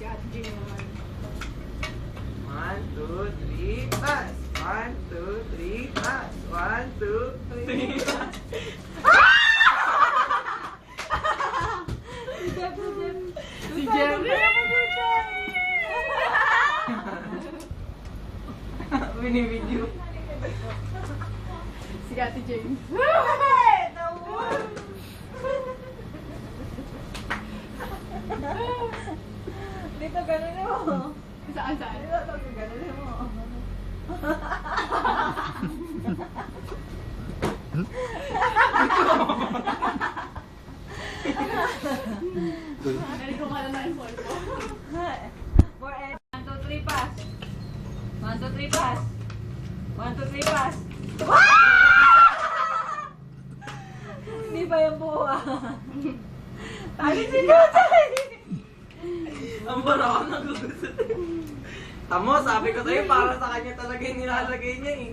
Ate Jane naman. 1, 2, 3, pass! 1, 2, 3, pass! 1, 2, 3, pass! Si Jeffrey! Binibidyo. Si Ate Jane. Dito ganun mo. Saan? Dito ganun mo. Naligo ka na yung phone ko. 1, 2, 3, pass. 1, 2, 3, pass. 1, 2, 3, pass. Hindi ba yung buha? Tali si Kachay! Ang bara ako nagugusto. Tamo, sabi ko sa'yo, para sa kanya talaga yung nilalagay niya eh.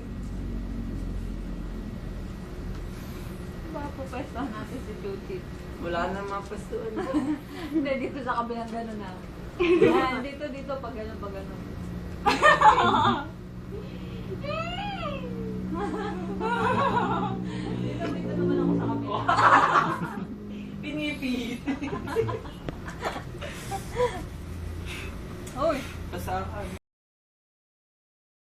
Mapupwesto natin si Chuchi. Wala na mapastuan. Hindi, dito sa kabilang gano'n na. Yan, dito, pag gano'n, pag gano'n. Dito naman ako sa kabilang. Pinipit. Uy! Pasakan.